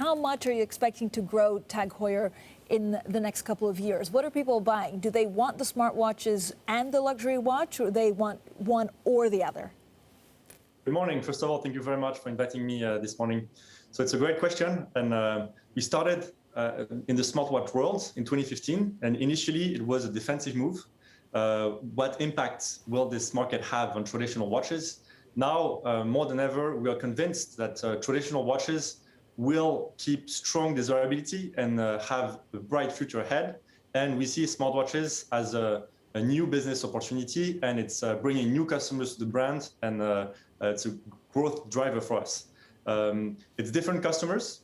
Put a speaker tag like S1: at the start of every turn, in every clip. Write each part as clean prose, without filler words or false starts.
S1: how much are you expecting to grow Tag Heuer in the next couple of years? What are people buying? Do they want the smartwatches and the luxury watch, or they want one or the other?
S2: Good morning. First of all, thank you very much for inviting me this morning. So it's a great question. And we started in the smartwatch world in 2015. And initially, it was a defensive move. What impact will this market have on traditional watches? Now, more than ever, we are convinced that traditional watches will keep strong desirability and have a bright future ahead. And we see smartwatches as a new business opportunity, and it's bringing new customers to the brand, and it's a growth driver for us. It's different customers.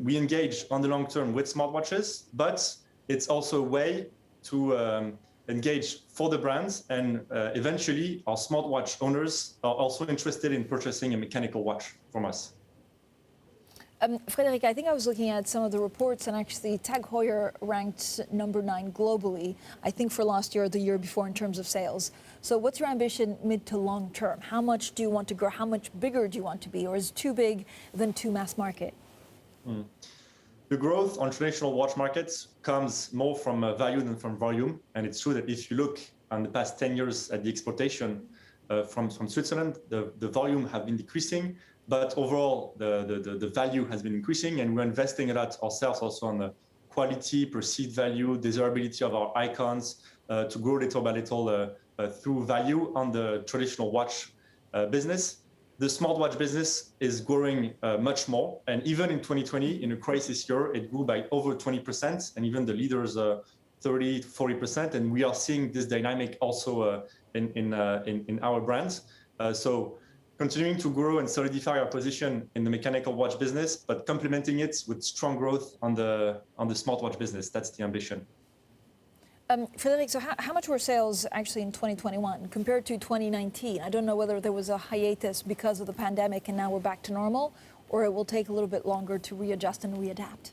S2: We engage on the long term with smartwatches, but it's also a way to engage for the brands, and eventually our smartwatch owners are also interested in purchasing a mechanical watch from us.
S1: Frederic, I think I was looking at some of the reports, and actually Tag Heuer ranked number 9 globally, I think for last year or the year before in terms of sales. So what's your ambition mid to long term? How much do you want to grow? How much bigger do you want to be? Or is it too big than too mass market?
S2: The growth on traditional watch markets comes more from value than from volume. And it's true that if you look on the past 10 years at the exportation from Switzerland, the volume have been decreasing. But overall, the value has been increasing, and we're investing a lot ourselves also on the quality, perceived value, desirability of our icons to grow little by little through value on the traditional watch business. The smartwatch business is growing much more. And even in 2020, in a crisis year, it grew by over 20%, and even the leaders 30 to 40%. And we are seeing this dynamic also in our brands. So continuing to grow and solidify our position in the mechanical watch business, but complementing it with strong growth on the smartwatch business. That's the ambition.
S1: Frederic, so how much were sales actually in 2021 compared to 2019? I don't know whether there was a hiatus because of the pandemic and now we're back to normal, or it will take a little bit longer to readjust and readapt.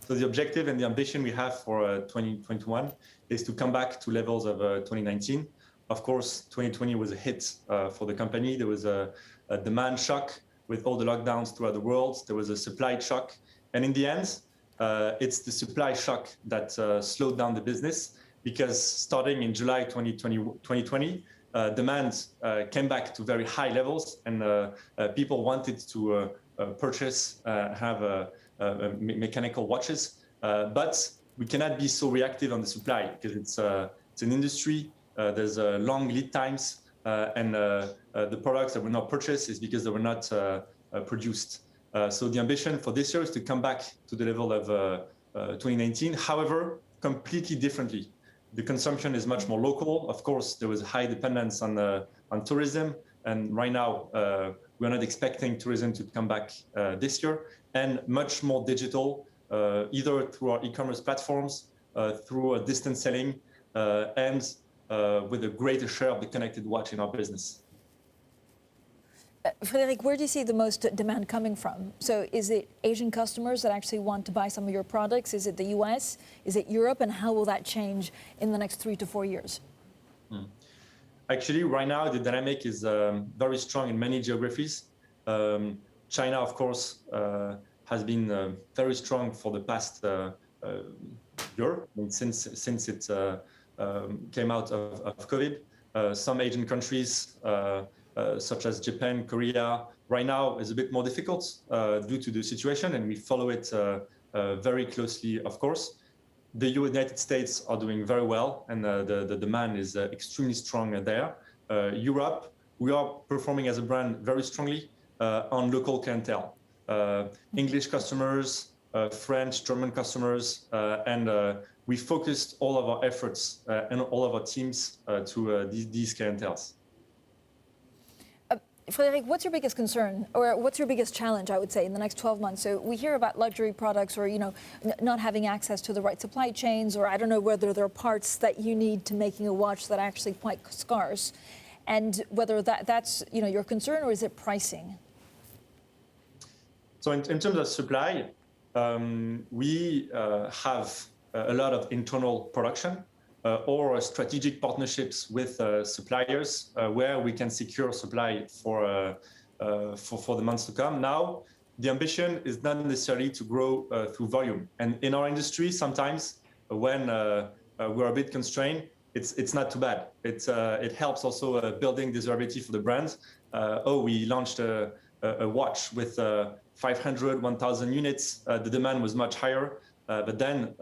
S2: So the objective and the ambition we have for 2021 is to come back to levels of 2019. Of course, 2020 was a hit for the company. There was a demand shock with all the lockdowns throughout the world. There was a supply shock. And in the end, it's the supply shock that slowed down the business, because starting in July 2020, demand came back to very high levels, and people wanted to purchase, have mechanical watches. But we cannot be so reactive on the supply, because it's an industry. There's long lead times, and the products that were not purchased is because they were not produced. So the ambition for this year is to come back to the level of 2019, however, completely differently. The consumption is much more local. Of course, there was a high dependence on tourism, and right now we're not expecting tourism to come back this year, and much more digital, either through our e-commerce platforms, through distance selling, and with a greater share of the connected watch in our business.
S1: Frederic, where do you see the most demand coming from? So is it Asian customers that actually want to buy some of your products? Is it the US? Is it Europe? And how will that change in the next 3 to 4 years?
S2: Actually, right now, the dynamic is very strong in many geographies. China, of course, has been very strong for the past year, since it came out of COVID. Some Asian countries, such as Japan, Korea, right now is a bit more difficult due to the situation, and we follow it very closely, of course. The United States are doing very well, and the demand is extremely strong there. Europe, we are performing as a brand very strongly on local clientele. English customers, French, German customers, and we focused all of our efforts and all of our teams to these clienteles.
S1: Frederic, what's your biggest concern, or what's your biggest challenge, I would say, in the next 12 months? So we hear about luxury products, or not having access to the right supply chains, or I don't know whether there are parts that you need to making a watch that are actually quite scarce, and whether that's your concern, or is it pricing?
S2: So in terms of supply, we have a lot of internal production or strategic partnerships with suppliers where we can secure supply for the months to come. Now, the ambition is not necessarily to grow through volume. And in our industry, sometimes when we're a bit constrained, it's not too bad. It helps also building desirability for the brand. We launched a watch with 500, 1,000 units. The demand was much higher, but then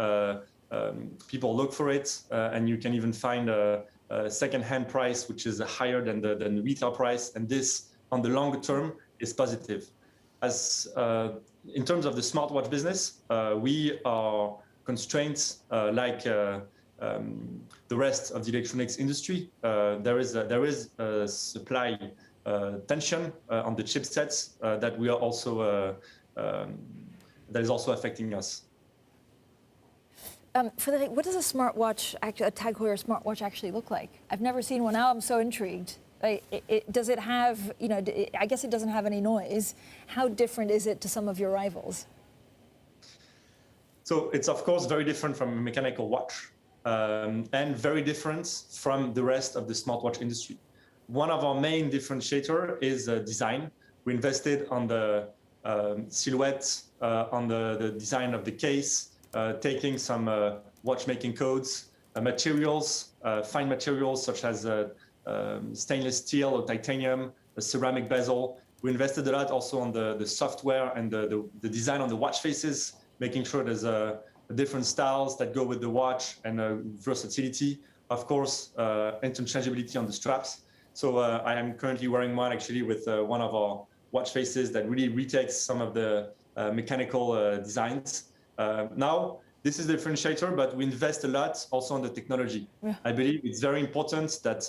S2: people look for it, and you can even find a second-hand price which is higher than the retail price, and this on the longer term is positive. As in terms of the smartwatch business, we are constrained like the rest of the electronics industry. There is a supply tension on the chipsets that we are also that is also affecting us.
S1: Frederic, what does a smartwatch, a Tag Heuer smartwatch, actually look like? I've never seen one. Now I'm so intrigued. Does it have, I guess it doesn't have any noise. How different is it to some of your rivals?
S2: So it's, of course, very different from a mechanical watch and very different from the rest of the smartwatch industry. One of our main differentiator is design. We invested on the silhouette, on the design of the case, taking some watchmaking codes, materials, fine materials such as stainless steel or titanium, a ceramic bezel. We invested a lot also on the software and the design on the watch faces, making sure there's different styles that go with the watch and versatility. Of course, interchangeability on the straps. So I am currently wearing one actually with one of our watch faces that really retakes some of the mechanical designs. Now, this is the differentiator, but we invest a lot also on the technology. Yeah. I believe it's very important that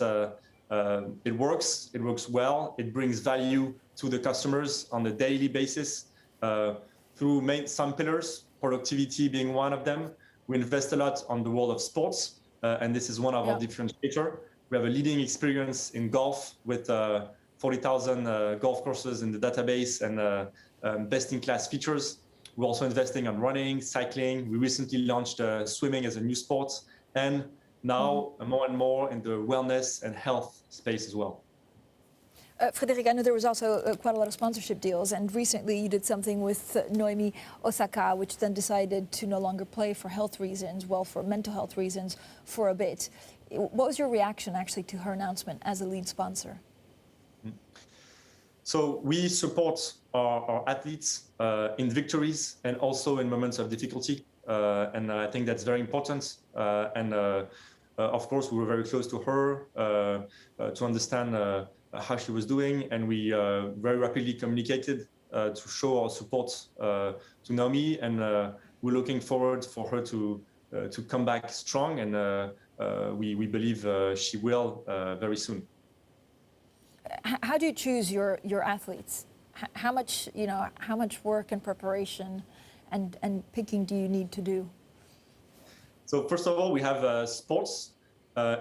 S2: it works well, it brings value to the customers on a daily basis through some pillars, productivity being one of them. We invest a lot on the world of sports, and this is one of our differentiator. We have a leading experience in golf with 40,000 golf courses in the database and best-in-class features. We're also investing on running, cycling. We recently launched swimming as a new sport, and now more and more in the wellness and health space as well.
S1: Frederic, I know there was also quite a lot of sponsorship deals, and recently you did something with Naomi Osaka, which then decided to no longer play for health reasons, for mental health reasons, for a bit. What was your reaction actually to her announcement as a lead sponsor?
S2: So we support our athletes in victories and also in moments of difficulty, and I think that's very important. Of course, we were very close to her to understand how she was doing, and we very rapidly communicated to show our support to Naomi, and we're looking forward for her to come back strong, and we believe she will very soon.
S1: How do you choose your athletes? How much work and preparation and picking do you need to do?
S2: So first of all, we have sports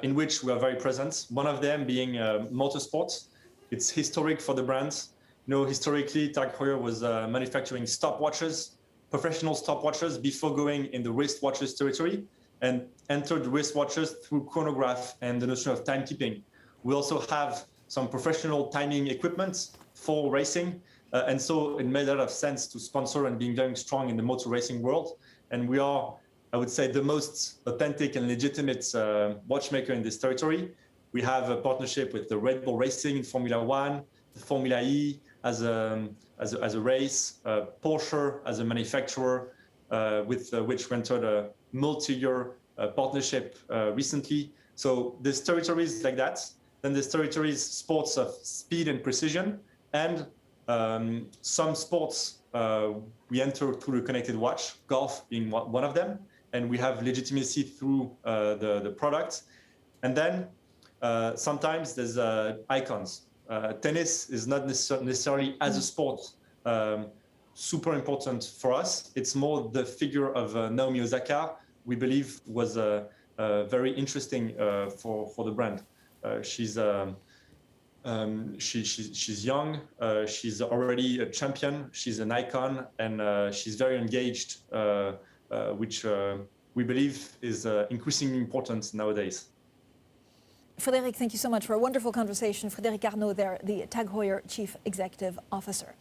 S2: in which we are very present. One of them being motorsports. It's historic for the brands. Historically, Tag Heuer was manufacturing stopwatches, professional stopwatches, before going in the wristwatches territory, and entered wristwatches through chronograph and the notion of timekeeping. We also have some professional timing equipment for racing, and so it made a lot of sense to sponsor and being very strong in the motor racing world. And we are, I would say, the most authentic and legitimate watchmaker in this territory. We have a partnership with the Red Bull Racing in Formula One, the Formula E as a race, Porsche as a manufacturer, with which we entered a multi-year partnership recently. So there's territories like that. Then there's territories, sports of speed and precision, and some sports we enter through the connected watch, golf being one of them, and we have legitimacy through the product. And then sometimes there's icons. Tennis is not necessarily as a sport super important for us. It's more the figure of Naomi Osaka, we believe, was very interesting for the brand. She's young, she's already a champion, she's an icon, and she's very engaged, which we believe is increasingly important nowadays.
S1: Frederic, thank you so much for a wonderful conversation. Frederic Arnault there, the Tag Heuer Chief Executive Officer.